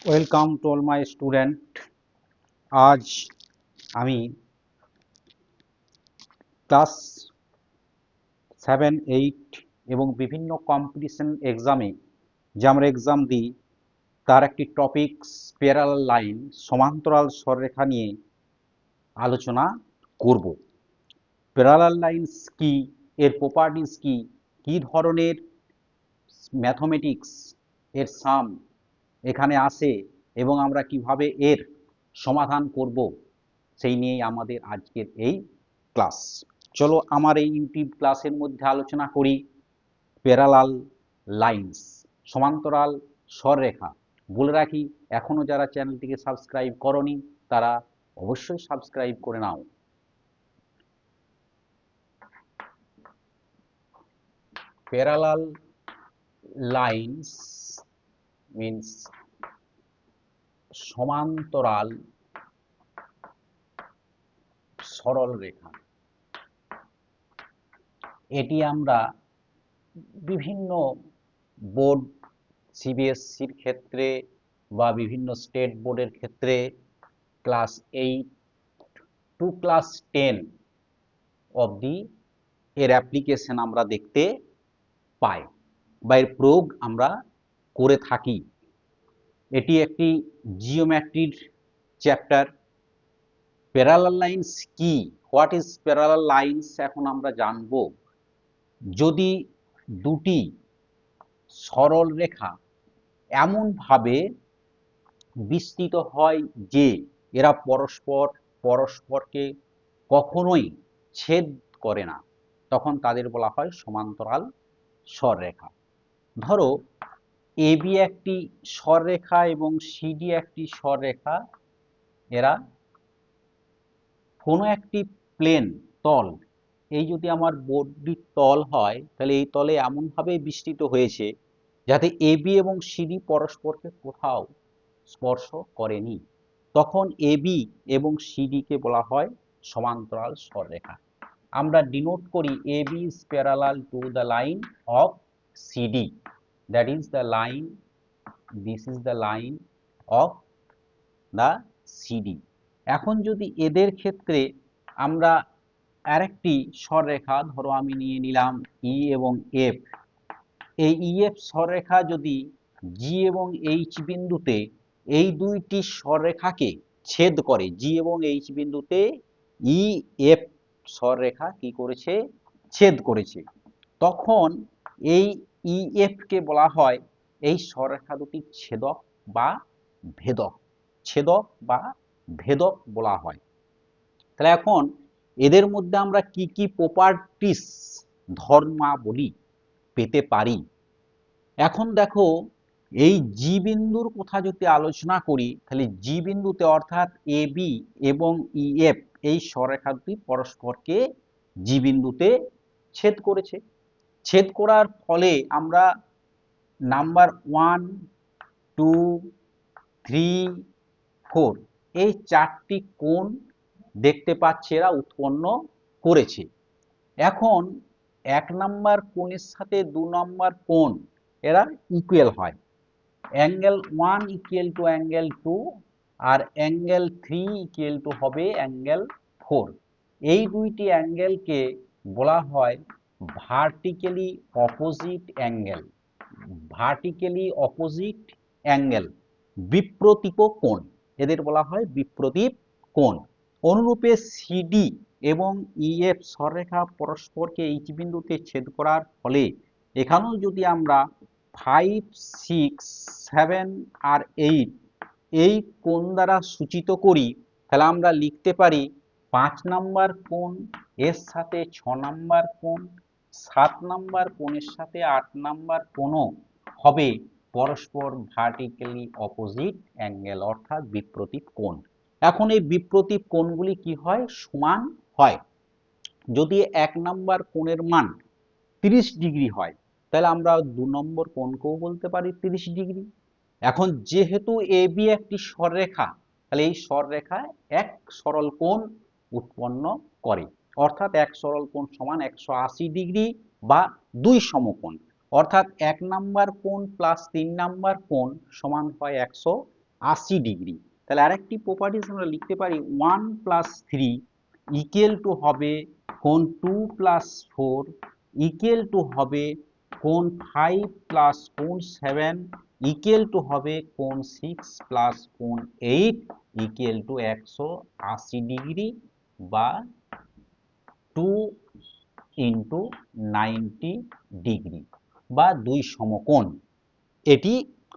Welcome to all my student. আজ আমি class 7, 8 এবং বিভিন্ন কম্পিটিশন এক্সামে যে আমরা এক্সাম দিই তার একটি টপিক প্যারালাল লাইন সমান্তরাল সরলরেখা নিয়ে আলোচনা করব। প্যারালাল লাইনস কি, এর প্রপার্টিস কি, কি ধরনের ম্যাথমেটিক্স এর সাম এখানে আসে এবং আমরা কিভাবে এর সমাধান করব সেই নিয়েই আমাদের আজকের এই ক্লাস। চলো আমার এই ইউটিউব ক্লাসের মধ্যে আলোচনা করি প্যারালাল লাইনস, সমান্তরাল সরলরেখা। বলে রাখি, এখনো যারা চ্যানেলটিকে সাবস্ক্রাইব করনি তারা অবশ্যই সাবস্ক্রাইব করে নাও। প্যারালাল লাইনস মিন্স সমান্তরাল সরল রেখা। এটি আমরা বিভিন্ন বোর্ড, সিবিএসসির ক্ষেত্রে বা বিভিন্ন স্টেট বোর্ডের ক্ষেত্রে ক্লাস 8 টু ক্লাস 10 অবধি এর অ্যাপ্লিকেশন আমরা দেখতে পাই বা এর প্রয়োগ আমরা করে থাকি। এটি একটি জিওমেট্রির চ্যাপ্টার। প্যারালাল লাইনস কি, হোয়াট ইজ প্যারালাল লাইনস এখন আমরা জানবো। যদি দুটি সরল রেখা এমনভাবে বিস্তৃত হয় যে এরা পরস্পরকে কখনোই ছেদ করে না, তখন তাদের বলা হয় সমান্তরাল সরলরেখা। ধরো এবি একটি সরলরেখা এবং সিডি একটি সরলরেখা, এরা কোনো একটি প্লেন তল, এই যদি আমার বোর্ডটির তল হয় তাহলে এই তলে এমনভাবে বিস্তৃত হয়েছে যাতে এবি এবং সিডি পরস্পরকে কোথাও স্পর্শ করেনি, তখন এবি এবং সিডিকে বলা হয় সমান্তরাল সরলরেখা। আমরা ডিনোট করি AB is parallel to the line of CD, that is the line, this is the line of the CD। এখন যদি এদের ক্ষেত্রে আমরা আরেকটি সরলরেখা, ধরো আমি নিয়ে নিলাম ই এবং এফ, এই ইএফ সরলরেখা যদি জি এবং এইচ বিন্দুতে এই দুইটি সরলরেখাকে ছেদ করে, জি এবং এইচ বিন্দুতে ই এফ সরলরেখা কি করেছে, ছেদ করেছে, তখন এই ইএফ কে বলা হয় এই সরলরেখা দুটির ছেদক বা ভেদক, ছেদক বা ভেদক বলা হয়। তাহলে এখন এদের মধ্যে আমরা কি কি প্রপার্টিস, ধর্মাবলী পেতে পারি। এখন দেখো এই জি বিন্দুর কথা যদি আলোচনা করি তাহলে জি বিন্দুতে অর্থাৎ এবি এবং ইএফ এই সরলরেখা দুটি পরস্পরকে জি বিন্দুতে ছেদ করেছে। ছেদ করার ফলে আমরা নাম্বার 1, 2, 3, 4 এই চারটি কোণ দেখতে পাচ্ছি এরা উৎপন্ন করেছে। এখন 1 নাম্বার কোণের সাথে 2 নাম্বার কোণ এরা ইকুয়াল হয়, অ্যাঙ্গেল 1 ইকুয়াল টু অ্যাঙ্গেল 2 আর অ্যাঙ্গেল 3 ইকুয়াল টু হবে অ্যাঙ্গেল 4। এই দুইটি অ্যাঙ্গেলকে বলা হয় vertically opposite angle, vertically opposite angle, বিপ্রতীপ কোণ, এদের বলা হয় বিপ্রতীপ কোণ। অনুরূপে সিডি এবং ইএফ সরলরেখা পরস্পরকে এইচ বিন্দুতে ছেদ করার ফলে এখানেও যদি আমরা 5, 6, 7 আর 8 এই কোণ দ্বারা সূচিত করি তাহলে আমরা লিখতে পারি 5 নাম্বার কোণ এর সাথে 6 নাম্বার কোণ, 7 নাম্বার কোণের সাথে 8 নাম্বার কোণও হবে পরস্পর ভার্টিক্যালি অপোজিট অ্যাঙ্গেল অর্থাৎ বিপ্রতীপ কোণ। এখন এই বিপ্রতীপ কোণগুলি কি হয়, সমান হয়। যদি 1 নাম্বার কোণের মান 30 ডিগ্রি হয় তাহলে আমরা 2 নম্বর কোণকেও বলতে পারি 30 ডিগ্রি। এখন যেহেতু এবি একটি সরলরেখা তাহলে এই সরলরেখায় এক সরল কোণ উৎপন্ন করে, অর্থাৎ এক সরল কোণ সমান 180 ডিগ্রি বা 2 সমকোণ, অর্থাৎ 1 নাম্বার কোণ প্লাস 3 নাম্বার কোণ সমান হয় 80 ডিগ্রি। তাহলে আরেকটি প্রপার্টিস আমরা লিখতে পারি 1+3 ইকুয়াল টু হবে কোণ 2+4 ইকুয়াল টু হবে কোণ 5 + কোণ 7 ইকুয়াল টু হবে কোণ 6 + কোণ 8 ইকুয়াল টু 180 ডিগ্রি বা 2 ইন্টু 90 ডিগ্রি বা 2 সমকোণ এটি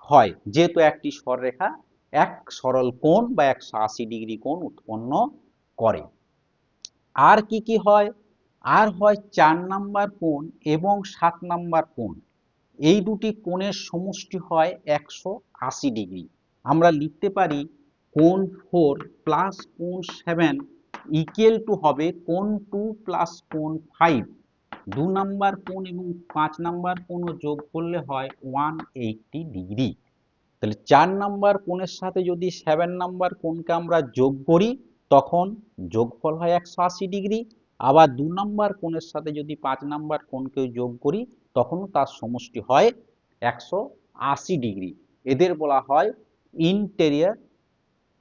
হয়, যেহেতু একটি সরলরেখা এক সরল কোণ বা 180 ডিগ্রি কোণ উৎপন্ন করে। আর কি কি হয়? আর হয় 4 নাম্বার কোণ এবং 7 নাম্বার কোণ, এই দুটি কোণের সমষ্টি হয় 180 ডিগ্রি। আমরা লিখতে পারি কোণ 4 প্লাস কোণ 7 ইকুয়াল টু হবে কোণ 2 প্লাস কোণ 5। 2 নাম্বার কোণ এবং 5 নাম্বার কোণও যোগ করলে হয় 180 ডিগ্রি। তাহলে 4 নাম্বার কোণের সাথে যদি 7 নাম্বার কোণকে আমরা যোগ করি তখন যোগফল হয় 180 ডিগ্রি। আবার 2 নাম্বার কোণের সাথে যদি 5 নাম্বার কোণকে যোগ করি তখনও তার সমষ্টি হয় 180 ডিগ্রি। এদের বলা হয় ইন্টেরিয়র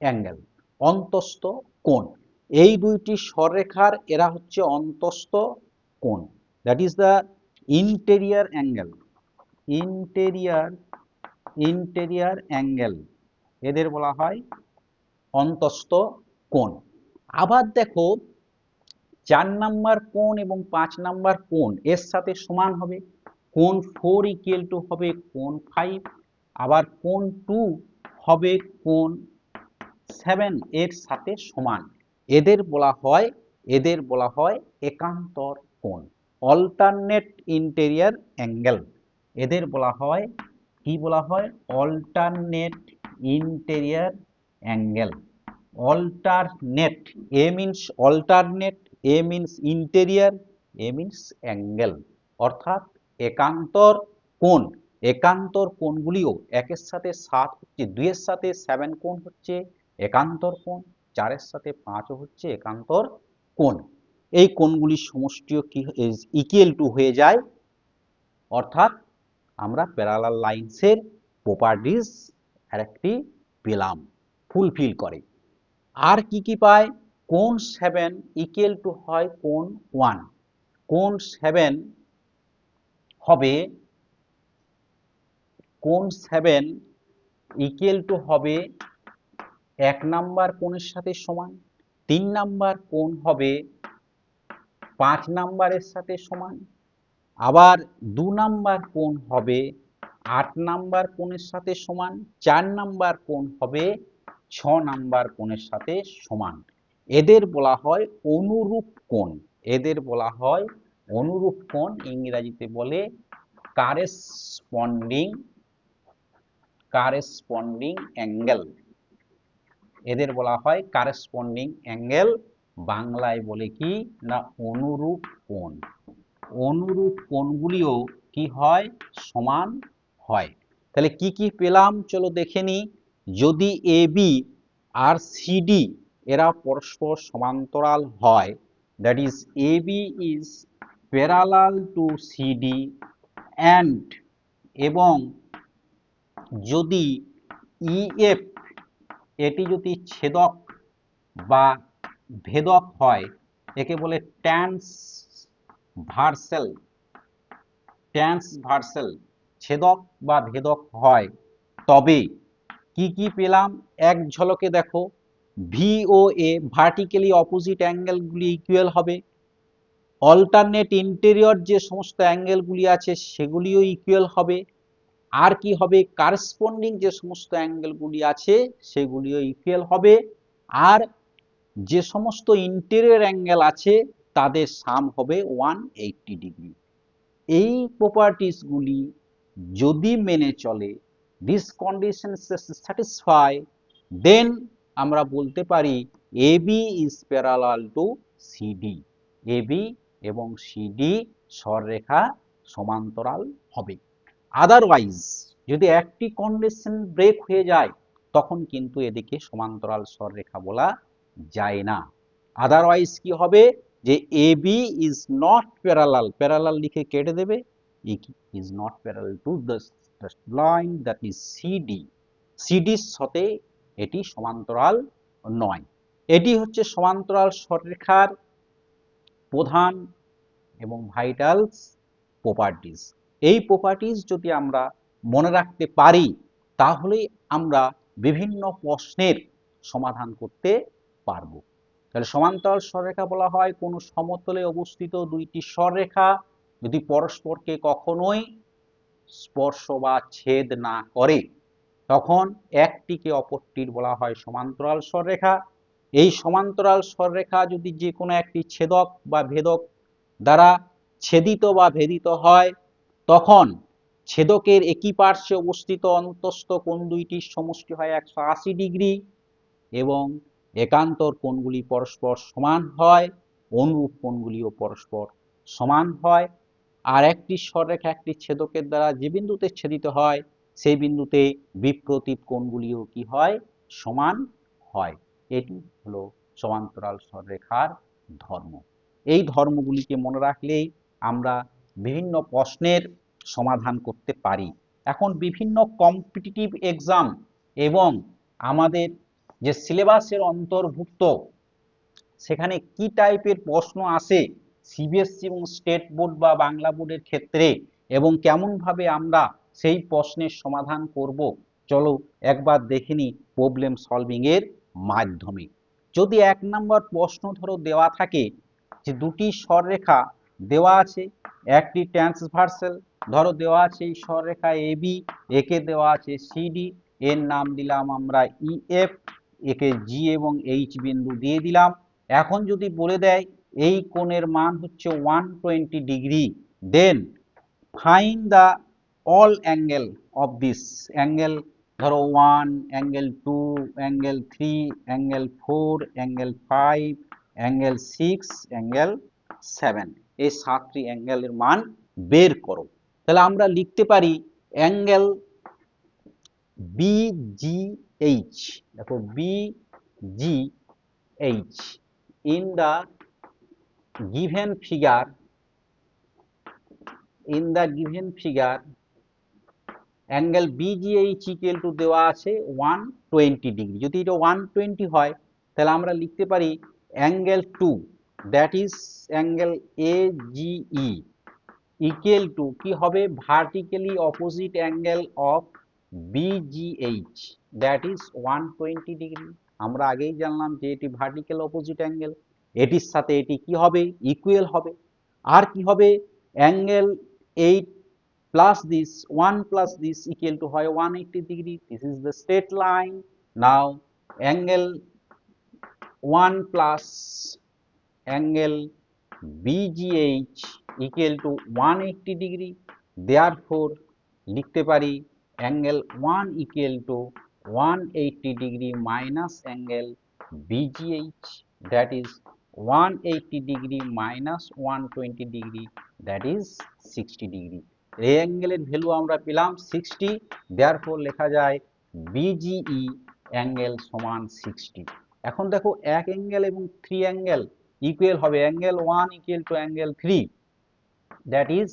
অ্যাঙ্গেল, অন্তস্থ কোণ। এই দুইটি সরলরেখার এরা হচ্ছে অন্তস্থ কোণ, that is the interior angle. Interior angle এদের বলা হয় অন্তস্থ কোণ। আবার দেখো 4 নাম্বার কোণ এবং 5 নাম্বার কোণ এর সাথে সমান হবে, কোণ 4 ইকুয়াল টু হবে কোণ 5, আবার কোণ 2 হবে কোণ 7 এর সাথে সমান। এদের বলা হয় একান্তর কোণ, অল্টারনেট ইন্টেরিয়র অ্যাঙ্গেল। এদের বলা হয় কি বলা হয়? Alternate interior angle. Alternate, a means alternate, a means interior, a means angle, অর্থাৎ একান্তর কোণ। একান্তর কোণগুলিও একের সাথে 7 হচ্ছে, 2 এর সাথে 7 কোণ হচ্ছে একান্তর কোণ, 4 এর সাথে 5 হচ্ছে একান্তর কোণ। এই কোণগুলির সমষ্টিও কি ইকুয়াল টু হয়ে যায়, অর্থাৎ আমরা প্যারালাল লাইনসের প্রপার্টিস আরেকটি পেলাম, ফুলফিল করে। আর কি কি পায়? কোণ 7 ইকুয়াল টু হয় কোণ 1। কোণ 7 হবে ইকুয়াল টু হবে 1 নাম্বার কোণের সাথে সমান, 3 নাম্বার কোণ হবে 5 নাম্বারের সাথে সমান, আবার 2 নাম্বার কোণ হবে 8 নাম্বার কোণের সাথে সমান, 4 নাম্বার কোণ হবে 6 নাম্বার কোণের সাথে সমান। এদের বলা হয় অনুরূপ কোণ। এদের বলা হয় অনুরূপ কোণ, ইংরেজিতে বলে কারেসপন্ডিং অ্যাঙ্গেল। এদের বলা হয় কারেসপন্ডিং অ্যাঙ্গেল, বাংলায় বলে কি না অনুরূপ কোণ। অনুরূপ কোণগুলিও কি হয়? সমান হয়। তাহলে কি কি পেলাম চলো দেখে নি। যদি এবি আর সিডি এরা পরস্পর সমান্তরাল হয়, that is AB is parallel to CD and, এবং যদি ইএফ এটি যদি ছেদক বা ভেদক হয়, একে বলে ট্রান্সভার্সাল, ছেদক বা ভেদক হয়, তবে কি কি পেলাম এক ঝলকে দেখো। ভি ও এ ভার্টিক্যালি অপোজিট অ্যাঙ্গেলগুলি ইকুয়াল হবে, অল্টারনেট ইন্টেরিয়র যে সমস্ত অ্যাঙ্গেলগুলি আছে সেগুলিও ইকুয়াল হবে, আর কি হবে? কারেসপন্ডিং যে সমস্ত অ্যাঙ্গেলগুলি আছে সেগুলিও ইকুয়াল হবে, আর যে সমস্ত ইন্টেরিয়র অ্যাঙ্গেল আছে তাদের সাম হবে 180 ডিগ্রি। এই প্রপার্টিসগুলি যদি মেনে চলে, দিস কন্ডিশন স্যাটিসফাই, দেন আমরা বলতে পারি AB is parallel to CD. AB এবং সিডি সরলরেখা সমান্তরাল হবে। আদারওয়াইজ যদি একটি কন্ডিশন ব্রেক হয়ে যায় তখন কিন্তু এদিকে সমান্তরাল সরলরেখা বলা যায় না। আদারওয়াইজ কি হবে? যে AB is not parallel, parallel লিখে কেটে দেবে, is not parallel to the line that is CD. সিডির সাথে এটি সমান্তরাল নয়। এটি হচ্ছে সমান্তরাল সরলরেখার প্রধান এবং ভাইটালস প্রপার্টিজ। এই প্রপার্টিজ যদি আমরা মনে রাখতে পারি তাহলেই আমরা বিভিন্ন প্রশ্নের সমাধান করতে পারবো। তাহলে সমান্তরাল সরলরেখা বলা হয় কোনো সমতলে অবস্থিত দুইটি সরলরেখা যদি পরস্পরকে কখনোই স্পর্শ বা ছেদ না করে তখন একটিকে অপরটির বলা হয় সমান্তরাল সরলরেখা। এই সমান্তরাল সরলরেখা যদি যে কোনো একটি ছেদক বা ভেদক দ্বারা ছেদিত বা ভেদিত হয় তখন ছেদকের একই পার্শ্বে অবস্থিত অন্তঃস্থ কোণ দুইটির সমষ্টি হয় 180 ডিগ্রি এবং একান্তর কোণগুলি পরস্পর সমান হয়, অনুরূপ কোণগুলিও পরস্পর সমান হয়। আর একটি সরলরেখা একটি ছেদকের দ্বারা যে বিন্দুতে ছেদিত হয় সেই বিন্দুতে বিপ্রতীপ কোণগুলিও কি হয়, সমান হয়। এটি হলো সমান্তরাল সরলরেখার ধর্ম। এই ধর্মগুলিকে মনে রাখলেই আমরা বিভিন্ন প্রশ্নের সমাধান করতে পারি। এখন বিভিন্ন কম্পিটিটিভ এক্সাম এবং আমাদের যে সিলেবাসের অন্তর্ভুক্ত সেখানে কি টাইপের প্রশ্ন আসে সিবিএসসি এবং স্টেট বোর্ড বা বাংলা বোর্ডের ক্ষেত্রে এবং কেমনভাবে আমরা সেই প্রশ্নের সমাধান করব, চলো একবার দেখে নিই প্রবলেম সলভিং এর মাধ্যমে। যদি 1 নম্বর প্রশ্ন ধরো দেওয়া থাকে যে দুটি সরলরেখা দেওয়া আছে, একটি ট্রান্সভার্সাল ধরো দেওয়া আছে এই সরলরেখা এবি, একে দেওয়া আছে সিডি, এর নাম দিলাম আমরা ইএফ, একে জি এবং এইচ বিন্দু দিয়ে দিলাম। এখন যদি বলে দেয় এই কোণের মান হচ্ছে 120 degree, then find the all angle of this angle, ধরো 1, angle 2, angle 3, angle 4, angle 5, angle 6, angle 7, এই 7টি অ্যাঙ্গেলের মান বের করো। তাহলে আমরা লিখতে পারি অ্যাঙ্গেল BGH, দেখো BGH in the given figure angle BGH equal to দেওয়া আছে 120 ডিগ্রি। যদি এটা 120 হয় তাহলে আমরা লিখতে পারি angle 2 that is angle AGE equal to কি হবে, vertically opposite angle of BGH that is 120 degree. আমরা আগেই জানলাম যে এটি ভার্টিক্যাল অপোজিট অ্যাঙ্গেল, এটির সাথে এটি কি হবে, ইকুয়াল হবে। আর কি হবে, angle 8 plus this 1 plus this equal to হয় 180 degree. This is the straight line. Now angle 1 plus angle BGH equal to 180 degree. Therefore লিখতে পারি angle 1 equal to 180 degree minus angle BGH, that is 180 degree minus 120 degree, that is 60 degree. এই অ্যাঙ্গেলের value আমরা পেলাম 60, therefore লেখা যায় BGE angle সমান 60। এখন দেখো এক অ্যাঙ্গেল এবং 3 অ্যাঙ্গেল ইকুয়াল হবে, angle 1 equal to angle 3 that is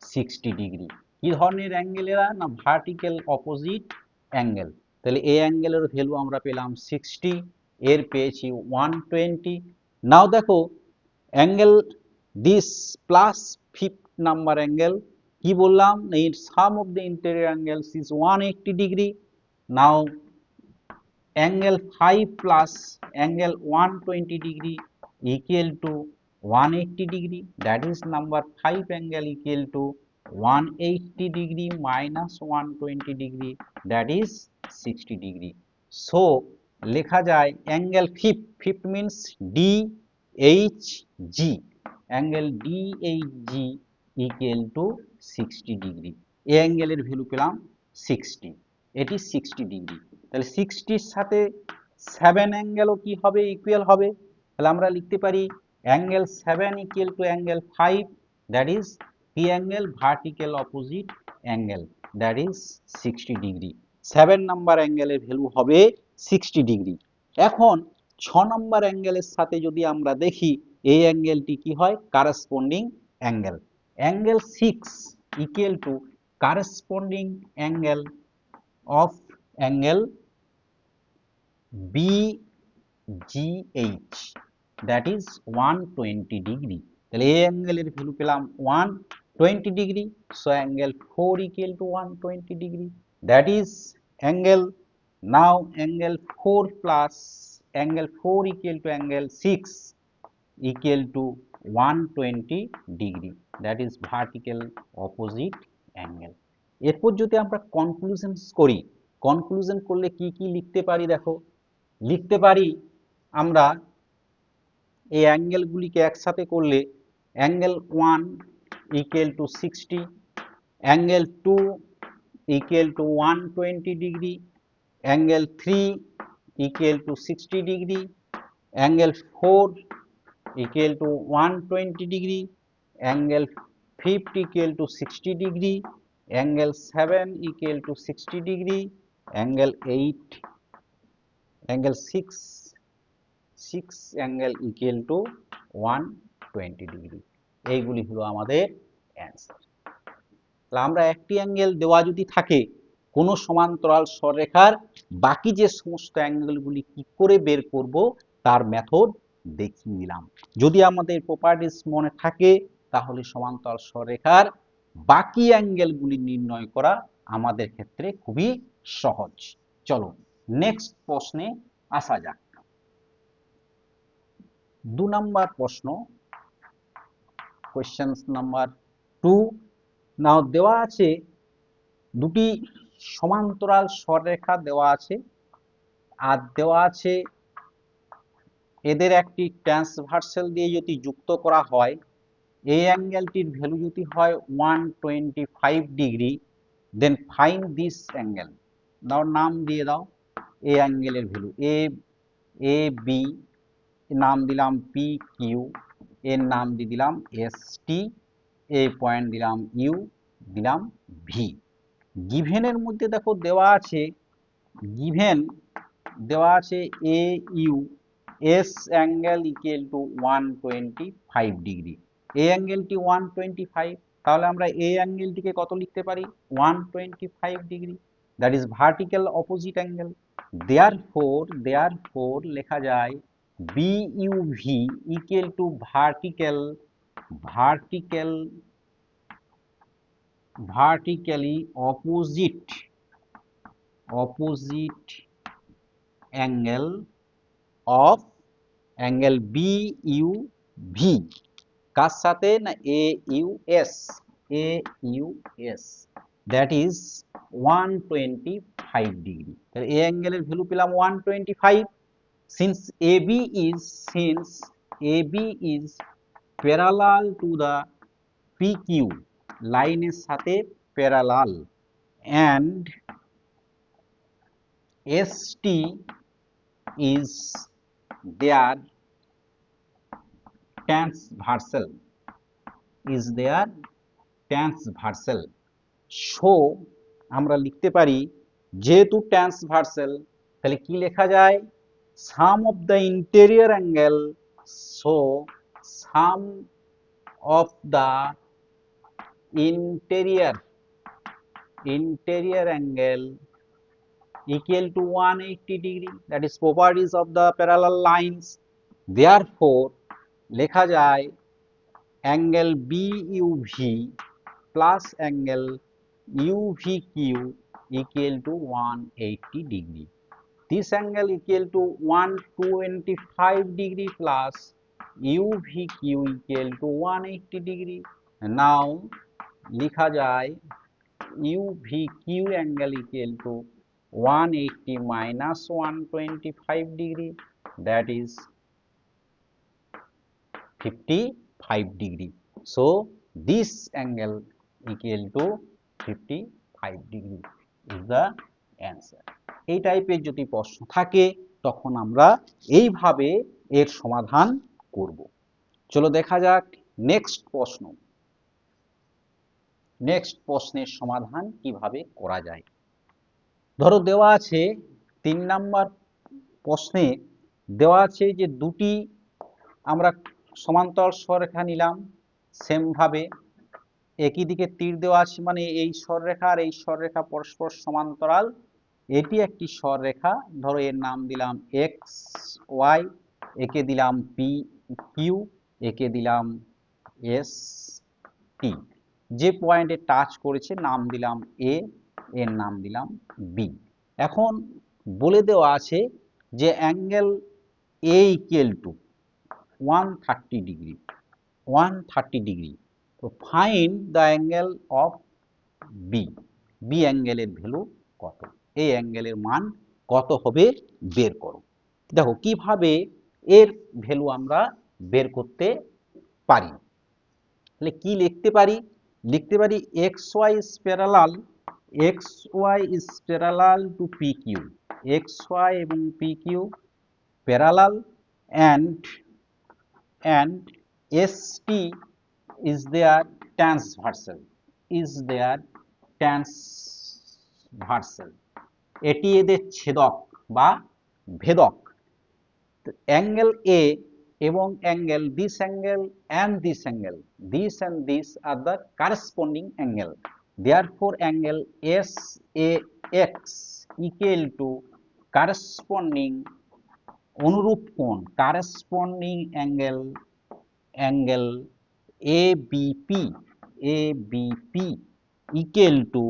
60 degree. কি ধরনের অ্যাঙ্গেল এরা, না ভার্টিক্যাল অপোজিট অ্যাঙ্গেল। তাহলে এই অ্যাঙ্গেলের ভ্যালু আমরা পেলাম 60, এর পেয়েছি 120। নাও দেখো angle this plus 5th number angle, কি বললাম, এই sum of the interior angles is 180 degree. Now angle 5 plus angle 120 degree equal to 180 degree, that is number 5 angle equal to 180 degree minus 120 degree, that is 60 degree. So লেখা যায় angle 5 means DHG, angle DHG equal to 60 degree. এই অ্যাঙ্গেলের value পেলাম 60, এটি 60 degree. তাহলে 60 এর সাথে 7 অ্যাঙ্গেলও কি হবে, ইকুয়াল হবে। তাহলে আমরা লিখতে পারি angle 7 equal to angle 5, that is কি angle, vertical opposite angle, that is 60 degree. 7 number অ্যাঙ্গেলের ভ্যালু হবে 60 ডিগ্রি। এখন 6 নাম্বার অ্যাঙ্গেলের সাথে যদি আমরা দেখি এই অ্যাঙ্গেলটি কি হয়, corresponding angle. Angle 6 equal to corresponding angle of angle BGH, that is 120 degree. তাহলে এই অ্যাঙ্গেলের ভ্যালু পেলাম 120 degree. So angle 4 equal to 120 degree, that is angle, now angle 4 plus angle 4 equal to angle 6 equal to 120 degree, that is vertical opposite angle। এরপর যদি আমরা conclusion করি, conclusion করলে কি কি লিখতে পারি দেখো, লিখতে পারি আমরা এই অ্যাঙ্গেলগুলিকে একসাথে করলে angle 1 equal to 60, angle 2 equal to 120 degree, angle 3 equal to 60 degree, angle 4 equal to 120 degree, angle 5 equal to 60 degree, angle 7 equal to 60 degree, angle 8, angle 6 angle equal to 120 degree। এইগুলি হলো আমাদের অ্যান্সার। তাহলে আমরা একটি অ্যাঙ্গেল দেওয়া যদি থাকে কোনো সমান্তরাল সরলরেখার, বাকি যে সমস্ত অ্যাঙ্গেলগুলি কি করে বের করব তার মেথড দেখিয়ে দিলাম। যদি আমাদের প্রপার্টিস মনে থাকে তাহলে সমান্তরাল সরলরেখার বাকি অ্যাঙ্গেলগুলি নির্ণয় করা আমাদের ক্ষেত্রে খুবই সহজ। চলো নেক্সট প্রশ্নে আসা যাক। 2 নম্বর প্রশ্ন, কোশ্চেন নাম্বার 2। নাও দেওয়া আছে দুটি সমান্তরাল সরলরেখা দেওয়া আছে, আর দেওয়া আছে এদের একটি ট্রান্সভার্সাল দিয়ে যদি যুক্ত করা হয়, এই অ্যাঙ্গেলটির ভ্যালু যদি হয় 125 degree, then find this angle. দাও নাম দিয়ে দাও এই অ্যাঙ্গেলের ভ্যালু, এ বি নাম দিলাম পি কিউ, এর নাম দিয়ে দিলাম এস টি, এ পয়েন্ট দিলাম ইউ, দিলাম ভি। গিভেনের মধ্যে দেখো দেওয়া আছে, গিভেন দেওয়া আছে এ U S angle equal two 125 degree. এই অ্যাঙ্গেলটি 125, তাহলে আমরা এই অ্যাঙ্গেলটিকে কত লিখতে পারি? 125 degree, that is vertical opposite angle. Therefore লেখা যায় BUV equal to vertically opposite angle of angle BUV, কার সাথে না এইউএস, দ্যাট ইজ 125 ডিগ্রি। তাহলে এই অ্যাঙ্গেলের ভ্যালু পেলাম 125। Since AB is parallel to the PQ, লাইনের সাথে parallel, and ST is their transversal, so আমরা লিখতে পারি যেহেতু ট্রান্সভার্সাল, তাহলে কি লেখা যায়? Sum of the interior angle, so sum of the interior angle equal to 180 degree, that is properties of the parallel lines। therefore লেখা যায় angle BUV plus angle UVQ equal to 180 degree। this angle equal to 125 degree plus UVQ equal to 180 degree। now লিখা যায় UVQ angle equal to 180 minus 125 degree, that is 55 degree। so this angle equal to 55 degree is the answer। এই টাইপের যদি প্রশ্ন থাকে তখন আমরা এইভাবে এর সমাধান করব। চলো দেখা যাক নেক্সট প্রশ্ন। নেক্সট প্রশ্নের সমাধান কিভাবে করা যায়। ধরো দেওয়া আছে 3 নাম্বার প্রশ্নে দেওয়া আছে যে দুটি আমরা সমান্তরাল সরলরেখা নিলাম, সেম ভাবে একই দিকে তীর দেওয়া আছে, মানে এই সরলরেখা আর এই সরলরেখা পরস্পর সমান্তরাল, এটি একটি সরলরেখা, ধরো এর নাম দিলাম এক্স ওয়াই, একে দিলাম পি কিউ, একে দিলাম এস টি। যে পয়েন্টে টাচ করেছে নাম দিলাম এ, এর নাম দিলাম বি। এখন বলে দেওয়া আছে যে angle A equal to 130 degree, 130 degree. তো find the angle of B, B অ্যাঙ্গেলের ভ্যালু কত, এই অ্যাঙ্গেলের মান কত হবে বের করো। দেখো কিভাবে এর ভ্যালু আমরা বের করতে পারি। তাহলে কি লিখতে পারি, লিখতে পারি X Y is parallel, X Y is parallel to P Q, X Y এবং P Q parallel, and ST is their transversal, is their transversal, এটি এদের ছেদক বা ভেদক। অ্যাঙ্গেল এ এবং angle this angle and this angle, this and this are the corresponding angle, therefore angle SAX equal to corresponding অনুরূপ কোণ corresponding angle, angle ABP, ABP equal to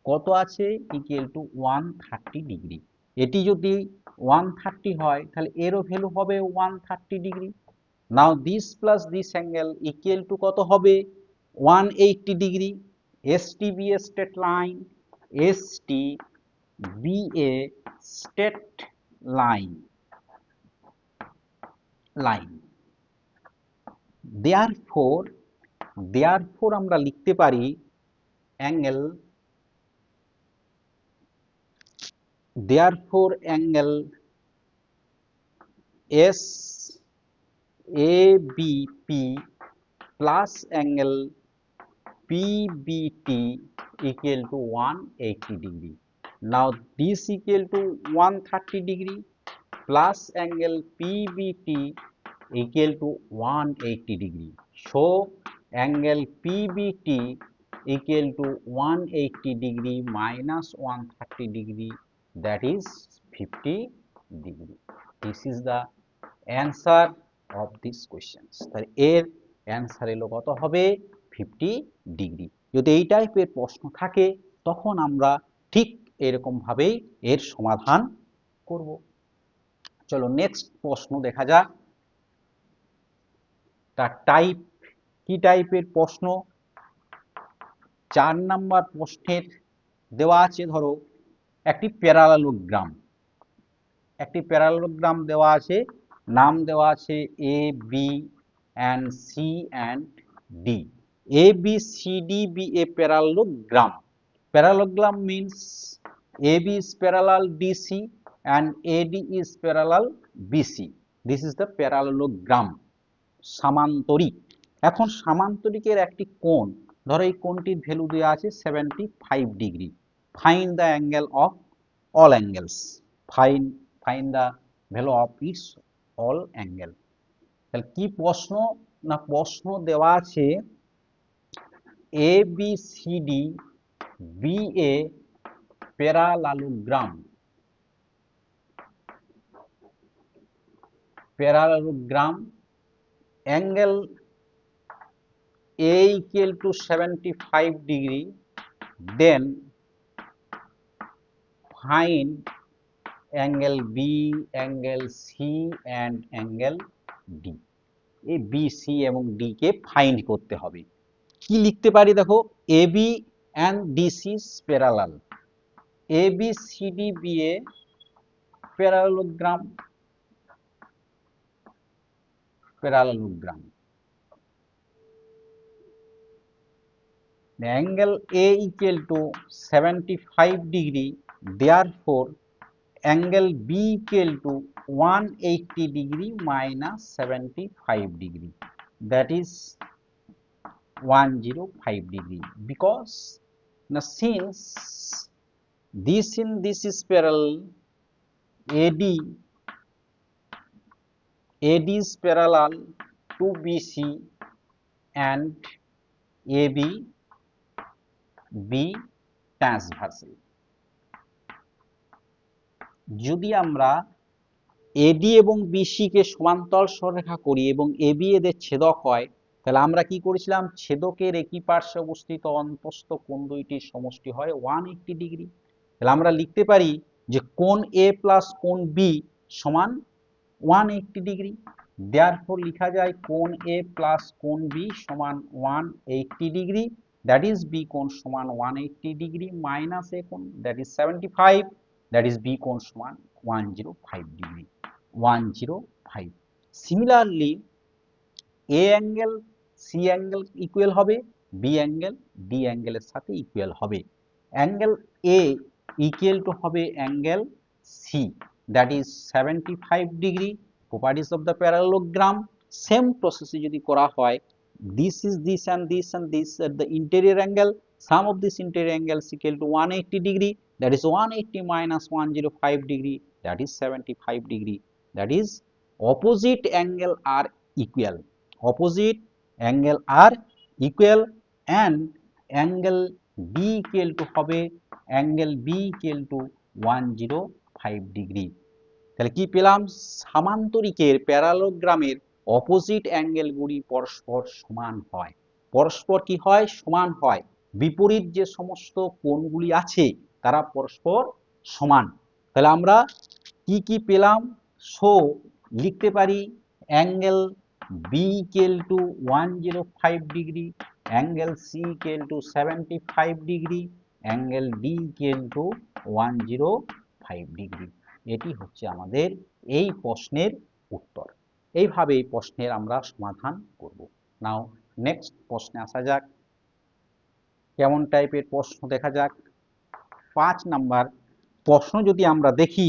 কত আছে, equal to 130 degree. এটি যদি 130 হয় তাহলে এরও ভ্যালু হবে 130 degree. Now this plus this angle equal to কত হবে, 180 degree. ST be a straight line, ST be a straight line, line. Therefore আমরা লিখতে পারি angle, therefore angle S A B P plus angle PBT equal to 180 degree. Now this equal to 130 degree plus angle PBT equal to 180 degree. So angle PBT equal to 180 degree minus 130 degree, that is 50 degree. This is the answer of this questions. তাহলে এর answer এলো কত হবে, 50 degree. যদি এই টাইপের প্রশ্ন থাকে তখন আমরা ঠিক এরকম ভাবেই এর সমাধান করব। চলো নেক্সট প্রশ্ন দেখা যাক। তার টাইপ, কি টাইপের প্রশ্ন, 4 নাম্বার প্রশ্নের দেওয়া আছে, ধরো একটি প্যারালালোগ্রাম, একটি প্যারালালোগ্রাম দেওয়া আছে, নাম দেওয়া আছে A B and C and D. A, B, C, D be a parallelogram. Parallelogram means AB is parallel DC and AD is parallel BC. This is the parallelogram. সামান্তরিক। এখন সামান্তরিকের একটি কোণ, ধরো এই কোণটির ভ্যালু দেওয়া আছে 75 degree. Find the angle of all angles, find the value of its all angle. তাহলে কি প্রশ্ন না, প্রশ্ন দেওয়া আছে A B C D be a parallelogram, parallelogram, angle A equal to 75 degree, then find angle B, angle C and angle D. এই B C এবং D কে find করতে হবে। কি লিখতে পারি দেখো, A B and DC is parallel, A B C D be a parallelogram, parallelogram. The angle A equal to 75 degree, therefore angle B equal to 180 degree minus 75 degree, that is 105 degree, because now since this in this is parallel, AD is parallel to BC and AB B transversal. যদি আমরা এডি এবং BC কে সমান্তরাল সরলরেখা করি এবং AB এদের ছেদক হয়, তাহলে আমরা কি করেছিলাম, ছেদকের একই পার্শ্বে অবস্থিত অন্তস্থ কোণ দুইটির সমষ্টি হয় 180 ডিগ্রি। তাহলে আমরা লিখতে পারি যে কোণ এ প্লাস কোণ বি সমান 180 ডিগ্রি। দেয়ারফর লেখা যায় কোণ এ প্লাস কোণ বি সমান 180 ডিগ্রি, দ্যাট ইজ বি কোণ সমান 180 ডিগ্রি মাইনাস এ কোণ that is 75, that is B কোণ সমান 105 degree, 105। Similarly A angle C angle equal হবে বি অ্যাঙ্গেল ডি অ্যাঙ্গেলের সাথে ইকুয়াল হবে। অ্যাঙ্গেল এ ইকুয়াল টু হবে angle C, that is 75 degree. Properties of the parallelogram same প্রসেসে যদি করা হয়, this is this and this and this at the interior angle, sum of this interior angle is equal to 180 degree, that is 180 minus 105 degree, that is 75 degree, that is opposite angle are equal, opposite angle are equal and angle B equal to হবে angle B equal to 105 degree। তাহলে কি পেলাম, সামান্তরিকের প্যারালোগ্রামের opposite অ্যাঙ্গেলগুলি পরস্পর সমান হয়। পরস্পর কি হয়, সমান হয়। বিপরীত যে সমস্ত কোণগুলি আছে তারা পরস্পর সমান। তাহলে আমরা কি কি পেলাম, সো লিখতে পারি angle B equal to 105 degree, angle C equal to 75 degree, angle D equal to 105 degree. এটি হচ্ছে আমাদের এই প্রশ্নের উত্তর। এইভাবে এই প্রশ্নের আমরা সমাধান করব। নাও নেক্সট প্রশ্নে আসা যাক। কেমন টাইপের প্রশ্ন দেখা যাক। 5 নাম্বার প্রশ্ন যদি আমরা দেখি,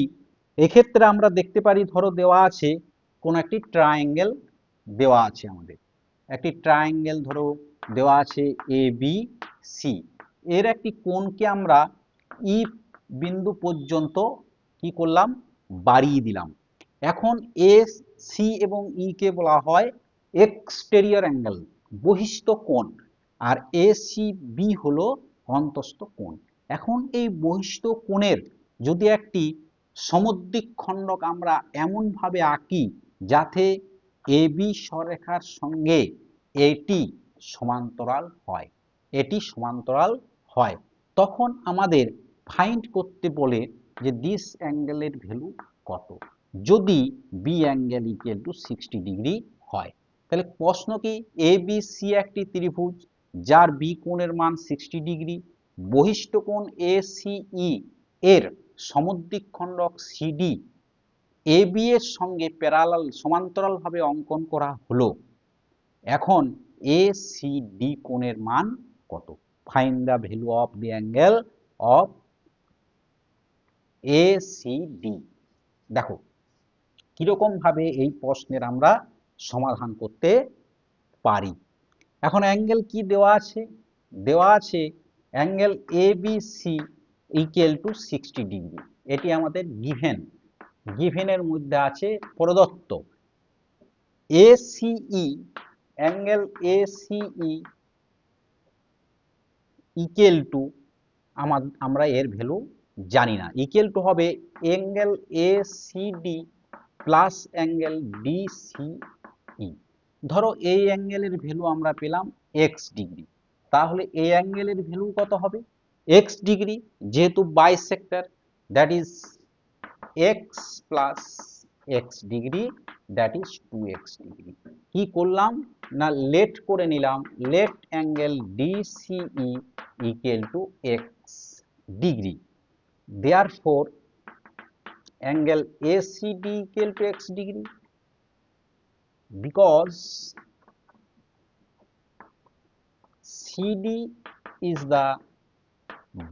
এক্ষেত্রে আমরা দেখতে পারি, ধরো দেওয়া আছে কোন একটি ট্রায়াঙ্গেল দেওয়া আছে, আমাদের একটি ট্রায়াঙ্গেল ধরো দেওয়া আছে এ বি সি, এর একটি কোণকে আমরা ই বিন্দু পর্যন্ত কি করলাম, বাড়িয়ে দিলাম। এখন এ সি এবং ই কে বলা হয় এক্সটেরিয়র অ্যাঙ্গেল, বহিস্থ কোণ, আর এ সি বি হলো অন্তস্থ কোণ। এখন এই বহিস্থ কোণের যদি একটি সমদ্বিখণ্ডক আমরা এমন ভাবে আঁকি যাতে এ বি সরেখার সঙ্গে এটি সমান্তরাল হয়, এটি সমান্তরাল হয়, তখন আমাদের ফাইন্ড করতে বলে যে দিস অ্যাঙ্গেলের ভ্যালু কত, যদি B angle equal to 60 degree হয়। তাহলে প্রশ্ন কি, এ বি সি একটি ত্রিভুজ যার বি কোণের মান 60 ডিগ্রি, বহিস্থ কোণ এ সি ই এর সমদ্বিখণ্ডক সিডি এ বি এর সঙ্গে প্যারালাল সমান্তরাল ভাবে অঙ্কন করা হলো। এখন এ সি ডি কোণের মান কত, find the value of the angle of A C D. দেখো কিরকম ভাবে এই প্রশ্নের আমরা সমাধান করতে পারি। এখন অ্যাঙ্গেল কি দেওয়া আছে, দেওয়া আছে angle A B C equal to 60 degree, এটি আমাদের গিভেন, গিভেনের মধ্যে আছে প্রদত্ত। A C E angle A C E equal to আমরা এর ভ্যালু জানি না, ইকুয়াল টু হবে angle A C D plus angle D C E. ধরো এই অ্যাঙ্গেলের ভ্যালু আমরা পেলাম এক্স ডিগ্রি, তাহলে এই অ্যাঙ্গেলের ভ্যালু কত হবে, এক্স ডিগ্রি, যেহেতু bisector, that is x plus x degree, that is 2x degree. কি করলাম না, লেট করে নিলাম, let angle DCE equal to x degree, therefore angle ACD equal to x degree, because CD is the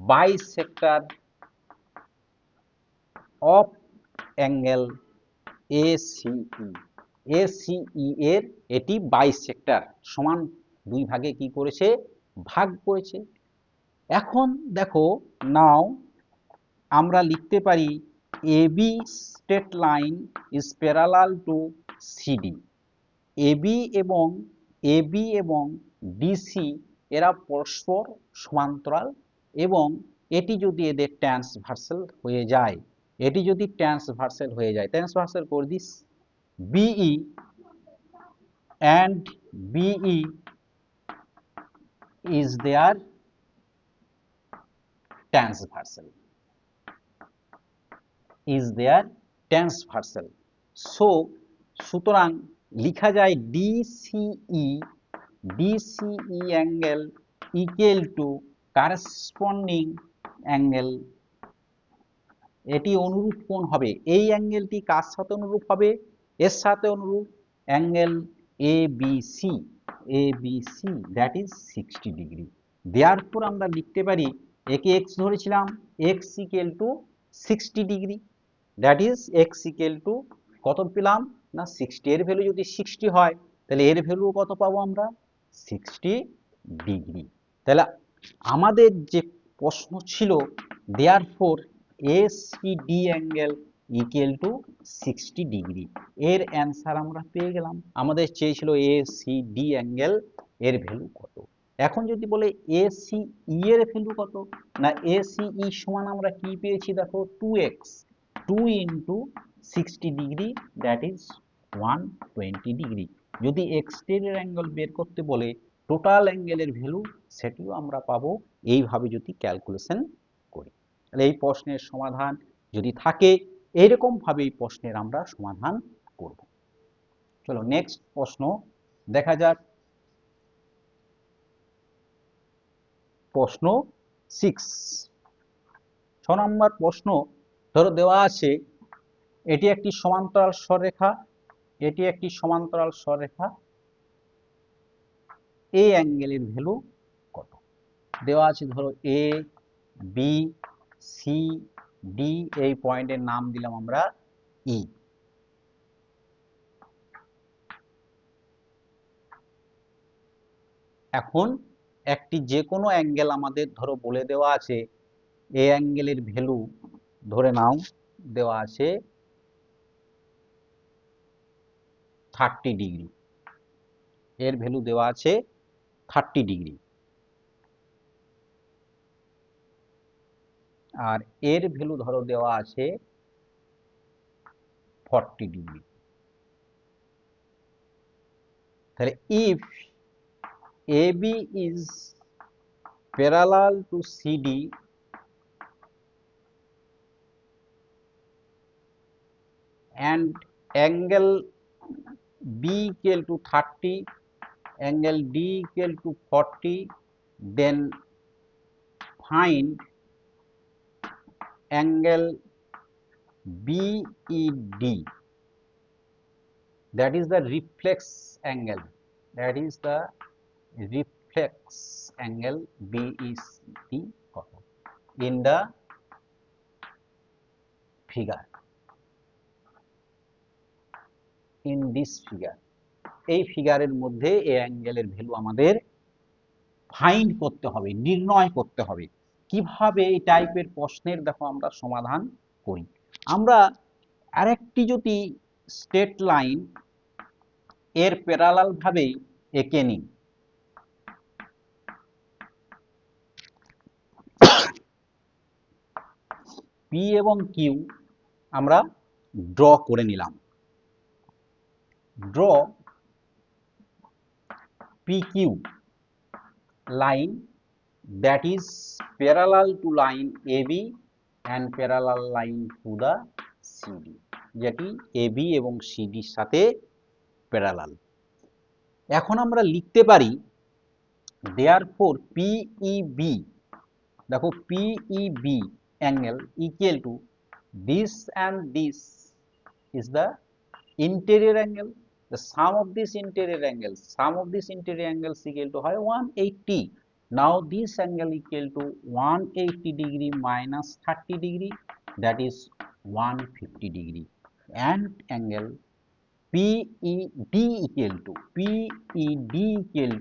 bisector of angle ACE, ACE এর এটি bisector, সমান দুই ভাগে কি করেছে, ভাগ করেছে। এখন দেখো নাও আমরা লিখতে পারি AB straight line is parallel to CD, AB এবং DC এরা পরস্পর সমান্তরাল, এবং এটি যদি এদের ট্রান্সভার্সাল হয়ে যায় এটি যদি ট্রান্সভার্সাল হয়ে যায়, ট্রান্সভার্সাল করে this BE and BE is their transversal, is their transversal. So সুতরাং লিখা যায় DCE angle equal to corresponding angle, এটি অনুরূপ কোণ হবে, এই অ্যাঙ্গেলটি কার সাথে অনুরূপ হবে, এর সাথে অনুরূপ angle ABC that is 60 degree. Therefore আমরা লিখতে পারি, একে x ধরেছিলাম, x equal to 60 degree, that is x equal to কত পেলাম না 60। এর ভ্যালু যদি 60 হয় তাহলে এর ভ্যালু কত পাবো আমরা 60 ডিগ্রি। তাহলে আমাদের যে প্রশ্ন ছিল therefore ACD angle equal to 60 degree, এর অ্যান্সার আমরা পেয়ে গেলাম। আমাদের চেয়েছিল ACD অ্যাঙ্গেল এর ভ্যালু কত। এখন যদি বলে ACE এর ভ্যালু কত, না ACE সমান আমরা কি পেয়েছি দেখো 2x, 2 into 60 degree that is 120 degree. যদি এক্সটেরিয়র অ্যাঙ্গেল বের করতে বলে টোটাল অ্যাঙ্গেলের ভ্যালু, সেটিও আমরা পাবো এইভাবে যদি ক্যালকুলেশন করি। তাহলে এই প্রশ্নের সমাধান যদি থাকে এইরকম ভাবে এই প্রশ্নের আমরা সমাধান করব। চলো নেক্সট প্রশ্ন দেখা যাক। প্রশ্ন 6, 6 নম্বর প্রশ্ন। ধরো দেওয়া আছে এটি একটি সমান্তরাল সরলরেখা, এটি একটি সমান্তরাল সরলরেখা, এই অ্যাঙ্গেলের ভ্যালু কত দেওয়া আছে। ধরো এ বি সি ডি, এই পয়েন্টের নাম দিলাম আমরা ই। এখন একটি যে কোনো অ্যাঙ্গেল আমাদের ধরো বলে দেওয়া আছে, এই অ্যাঙ্গেলের ভ্যালু ধরে নাও দেওয়া আছে 30 ডিগ্রি, এর ভ্যালু দেওয়া আছে 30 ডিগ্রি, আর এর ভ্যালু ধরো দেওয়া আছে 40 ডিগ্রি। তাহলে if AB is parallel to CD and angle B equal to 30, angle D equal to 40, then find angle BED, that is the reflex angle, that is the reflex angle BED in the figure, in this figure। এই ফিগারের মধ্যে এই অ্যাঙ্গেলের value আমাদের find করতে হবে, নির্ণয় করতে হবে। কিভাবে এই টাইপের প্রশ্নের দেখো আমরা সমাধান করি। আমরা আরেকটি যদি স্ট্রেট লাইন এর প্যারালাল ভাবেই এঁকে নিই, পি এবং কিউ আমরা ড্র করে নিলাম। Draw PQ line that is parallel to line AB and parallel line to the CD, যেটি AB এবং CD এর সাথে প্যারালাল। এখন আমরা লিখতে পারি therefore PEB, দেখো PEB angle equal to this and this is the interior angle, the sum of this interior angles, sum of this interior angles equal to 180. Now this angle equal to 180 degree minus 30 degree, that is 150 degree, and angle PED equal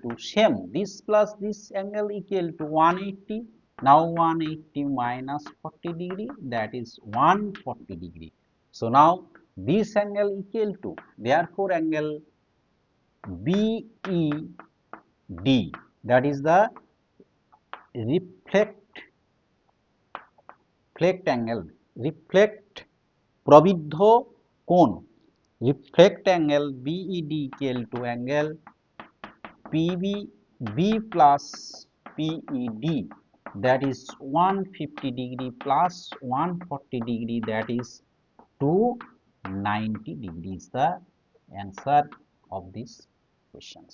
to same, this plus this angle equal to 180. Now 180 minus 40 degree, that is 140 degree. So now this angle equal to, therefore angle BED, that is the reflect angle, reflect প্রবৃদ্ধ কোণ, reflect angle BED equal to angle PB B plus PED, that is 150 degree plus 140 degree, that is 290 degree is the answer of this questions.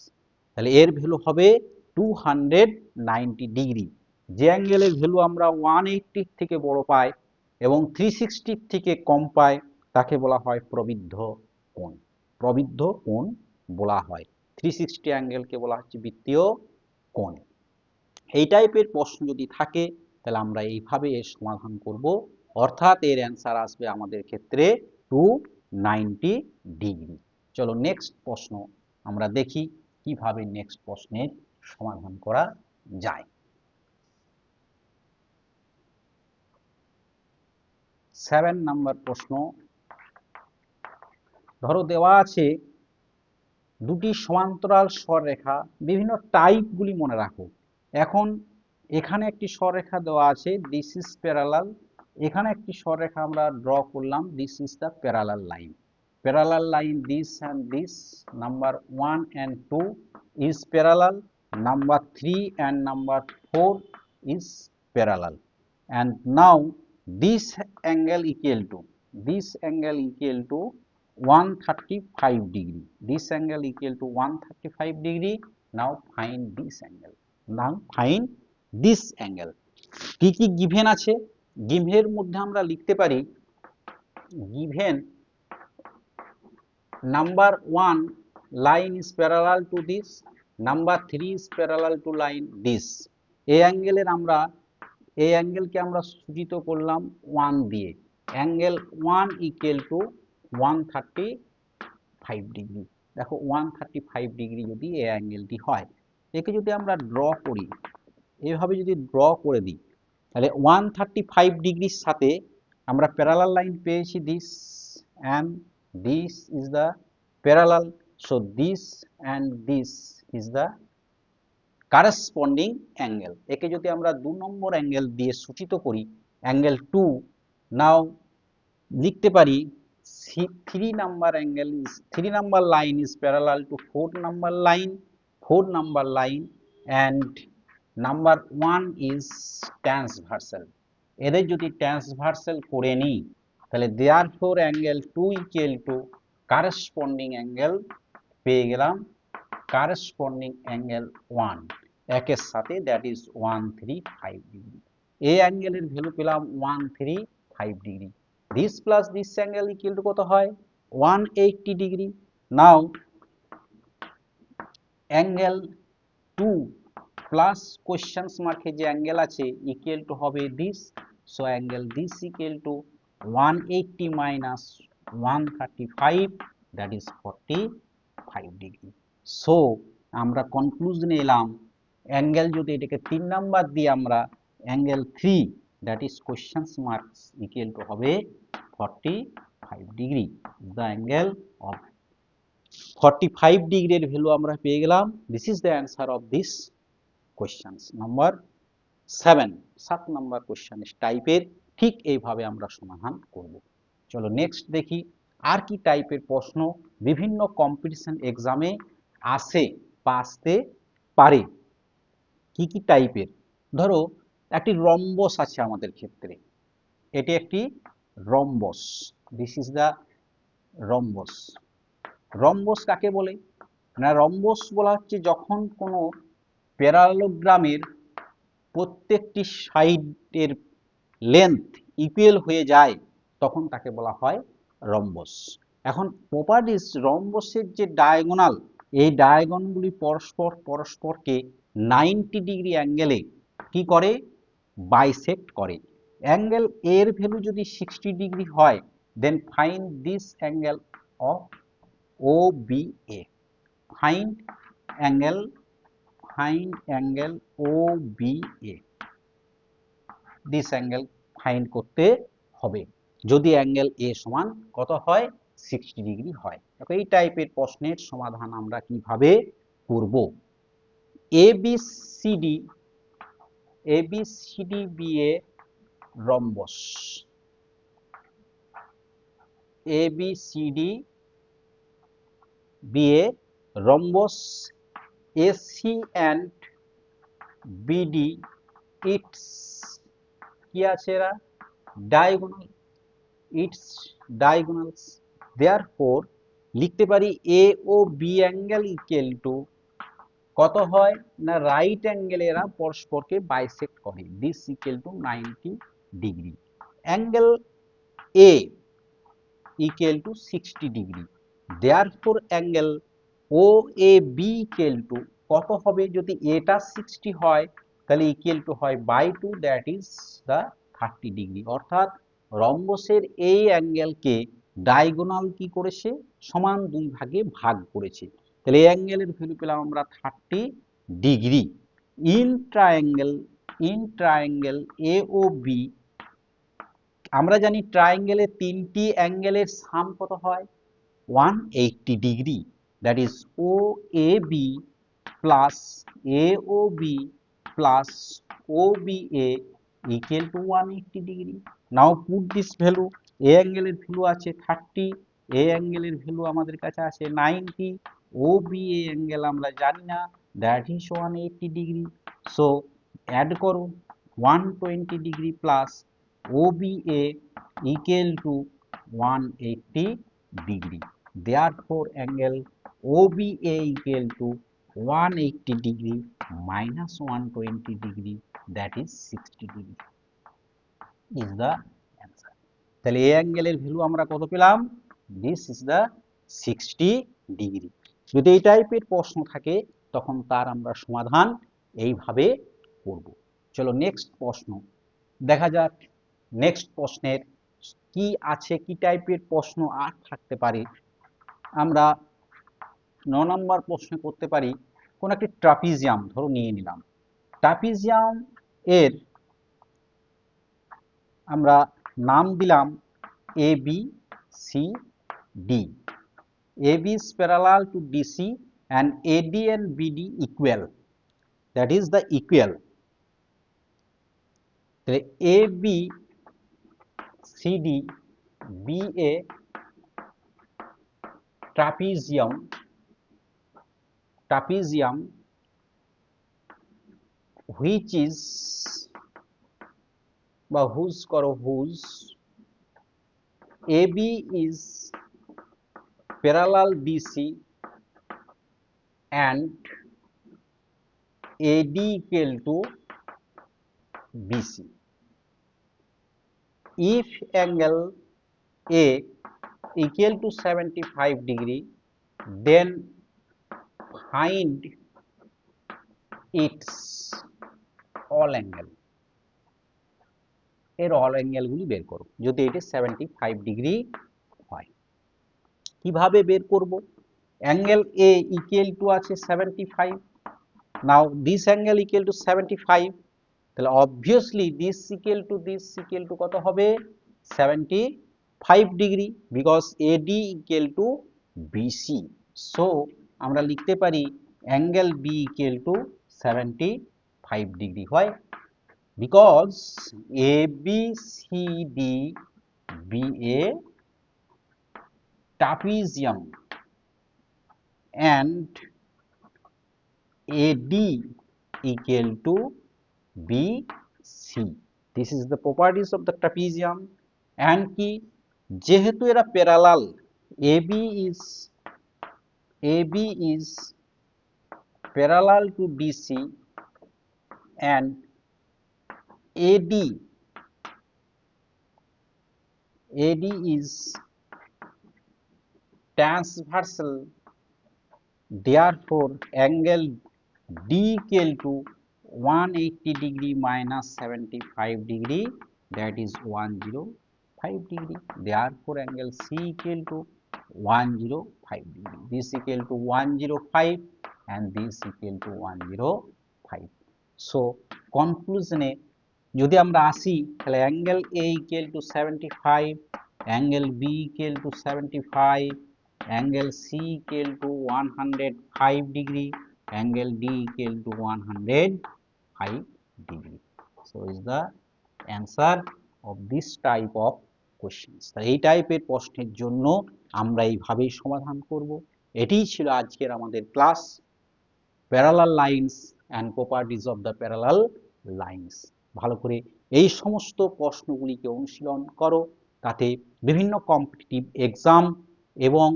তাহলে এর value হবে 290 degree. যে অ্যাঙ্গেলের value আমরা 180 থেকে বড় পাই এবং 360 থেকে কম পাই তাকে বলা হয় প্রবৃদ্ধ কোণ। প্রবৃদ্ধ কোণ বলা হয়। 360 অ্যাঙ্গেলকে বলা হচ্ছে বৃত্তীয় কোণ। এই টাইপের প্রশ্ন যদি থাকে তাহলে আমরা এইভাবে এর সমাধান করব, অর্থাৎ এর অ্যান্সার আসবে আমাদের ক্ষেত্রে 290 ডিগ্রি। চলো নেক্সট প্রশ্ন আমরা দেখি কিভাবে নেক্সট প্রশ্নের সমাধান করা যায়। 7 নাম্বার প্রশ্ন, ধরো দেওয়া আছে দুটি সমান্তরাল সরলরেখা, বিভিন্ন টাইপগুলি মনে রাখো। এখন এখানে একটি সরলরেখা দেওয়া আছে, দিস ইজ প্যারালাল। এখানে একটি সরলরেখা আমরা ড্র করলাম, this is the parallel line. Parallel line this and this, number 1 and 2 is parallel, number 3 and number 4 is parallel, and now this angle equal to 135 degree. This angle equal to 135 degree. Now find this angle. Now find this angle. কি কি given আছে? গিভেনের মধ্যে আমরা লিখতে পারি, given number 1 line is parallel to this, number 3 is parallel to line this. এই অ্যাঙ্গেলকে আমরা সূচিত করলাম 1 দিয়ে। Angle 1 equal two 135 degree. দেখো 135 ডিগ্রি যদি এই অ্যাঙ্গেলটি হয়, একে যদি আমরা ড্র করি, এইভাবে যদি ড্র করে দিই, তাহলে 135 ডিগ্রির সাথে আমরা প্যারালাল লাইন পেয়েছি, this and this is the parallel, so this and this is the corresponding angle. একে যদি আমরা 2 নম্বর অ্যাঙ্গেল দিয়ে সূচিত করি, অ্যাঙ্গেল 2, নাও লিখতে পারি 3 number angle is 3 number line is parallel two 4 number line, 4 number line, and number 1 is transversal. এদের যদি ট্রান্সভার্সাল করে নিই তাহলে therefore angle 2 equal to corresponding angle পেয়ে গেলাম, corresponding angle 1 একের সাথে, that is 135 ডিগ্রি। এই অ্যাঙ্গেলের ভ্যালু পেলাম 135 degree. this plus this angle equal to কত হয়? 180 ডিগ্রি। নাও অ্যাঙ্গেল 2 প্লাস কোশ্চেনস মার্কে যে অ্যাঙ্গেল আছে ইকুয়াল টু হবে this, so angle this equal to 180 minus 135, that is 45 degree. So আমরা কনক্লুশনে এলাম, অ্যাঙ্গেল যদি এটাকে 3 নাম্বার দিয়ে আমরা angle 3, that is questions marks equal to হবে 45 ডিগ্রি। দ্য অ্যাঙ্গেল অফ 45 ডিগ্রির ভ্যালু আমরা পেয়ে গেলাম। This is the answer of this questions number 7। 7 number question টাইপের ঠিক এইভাবে আমরা সমাধান করব। চলো নেক্সট দেখি আর কি টাইপের প্রশ্ন বিভিন্ন কম্পিটিশন এক্সামে আসে বা আসতে পারে। কি কি টাইপের? ধরো একটি রম্বস আছে আমাদের ক্ষেত্রে, এটি একটি rhombus, this is the rhombus. Rhombus কাকে বলে? না, রম্বস বলা হচ্ছে যখন কোনো প্যারালোগ্রামের প্রত্যেকটি সাইডের লেন্থ ইকুয়াল হয়ে যায় তখন তাকে বলা হয় রম্বস। এখন প্রপার্টিস রম্বসের যে ডায়াগোনাল, এই ডায়াগোনালগুলি পরস্পরকে 90 ডিগ্রি অ্যাঙ্গেলে কি করে? বাইসেক্ট করে। অ্যাঙ্গেল এর ভ্যালু যদি 60 ডিগ্রি হয়, then find this angle of OBA। Find angle OBA। This angle find করতে হবে যদি অ্যাঙ্গেল এ সমান কত হয়? 60 ডিগ্রি হয়। দেখো এই টাইপের প্রশ্নের সমাধান আমরা কিভাবে করব। ABCD BA rhombus, ABCD be a rhombus, AC and BD its কি আছে এরা diagonal, its diagonals, therefore লিখতে পারি AOB অ্যাঙ্গেল ইকুয়াল টু কত হয় না রাইট অ্যাঙ্গেল এরা পরস্পরকে বাইসেক্ট করে, this equal to 90 degree. Angle A equal to 60 degree, therefore angle OAB equal to কত হবে, যদি এটা 60 হয় তাহলে ইকুয়াল টু হয় by 2, that is the 30 degree. অর্থাৎ রম্বসের এই অ্যাঙ্গেলকে ডায়াগোনাল কি করেছে, সমান দুই ভাগে ভাগ করেছে। তাহলে এই অ্যাঙ্গেলের ভ্যালু পেলাম আমরা 30 ডিগ্রি। ইন ট্রায়াঙ্গেল AOB আমরা জানি ট্রায়াঙ্গেলের তিনটি অ্যাঙ্গেলের সাম কত হয় 180 degree, that is OAB plus AOB plus OBA equal to 180 degree. Now put this value, A অ্যাঙ্গেলের ভ্যালু আছে 30, এ অ্যাঙ্গেলের ভ্যালু আমাদের কাছে আছে 90, OBA অ্যাঙ্গেল আমরা জানি না, that is 180 degree. So add করো 120 degree plus OBA equal to 180 degree. Therefore, angle OBA equal to 180 degree minus 120 degree, that is 60 degree is the answer. তাহলে এই অ্যাঙ্গেলের ভ্যালু আমরা কত পেলাম, this is the 60 ডিগ্রি। যদি এই টাইপের প্রশ্ন থাকে তখন তার আমরা সমাধান এইভাবে করব। চলো নেক্সট প্রশ্ন দেখা যাক, নেক্সট প্রশ্নের কি আছে, কি টাইপের প্রশ্ন আর থাকতে পারে। আমরা 9 নম্বর প্রশ্ন করতে পারি, কোন একটি ট্রাপিজিয়াম ধরো নিয়ে নিলাম, ট্রাপিজিয়াম এর আমরা নাম দিলাম ABCD, AB is parallel to DC and AD and BD equal, that is the equal. তাহলে ABCD be a trapezium which is বা whose করো whose AB is parallel DC and AD equal to BC. If angle A equal to 75 degree, then find its all angle. এর all angle গুলি বের করো যদি এটি 75 degree হয়। কিভাবে বের করব, অ্যাঙ্গেল A ইকুয়াল টু আছে 75, নাও দিস অ্যাঙ্গেল ইকুয়াল টু 75, তাহলে অবভিয়াসলি দিস ইকুয়াল টু কত হবে 75 degree, because AD equal to BC। So আমরা লিখতে পারি angle B equal to 75 degree হয়, because ABCD be a trapezium and AD equal to BC. This is the properties of the trapezium and কি যেহেতু এরা parallel, AB is parallel to DC and AD is transversal, therefore angle D equal to 180 degree minus 75 degree, that is 105 degree. Therefore angle C equal to 105 degree. This equal to 105 and this equal to 105. So conclusion এ যদি আমরা আসি তাহলে angle A equal to 75, angle B equal to 75, angle C equal to 105 degree, angle D equal to 105 degree. So is the answer of this type of questions. তাই এই টাইপের প্রশ্নের জন্য আমরা এইভাবেই সমাধান করব। এটিই ছিল আজকের আমাদের class, parallel lines and properties of the parallel lines. ভালো করে এই সমস্ত প্রশ্নগুলিকে অনুশীলন করো, তাতে বিভিন্ন কম্পিটিটিভ এক্সাম এবং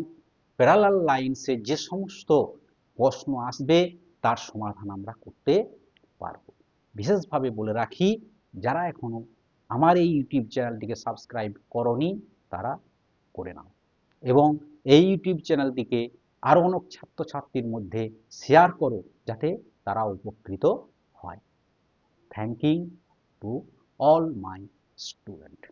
প্যারালাল লাইন্সের যে সমস্ত প্রশ্ন আসবে তার সমাধান আমরা করতে পারব। বিশেষভাবে বলে রাখি, যারা এখনো আমার এই ইউটিউব চ্যানেলটিকে সাবস্ক্রাইব করনি তারা করে নাও এবং এই ইউটিউব চ্যানেলটিকে আরও অনেক ছাত্রছাত্রীর মধ্যে শেয়ার করো যাতে তারা উপকৃত হয়। Thank you to all my student.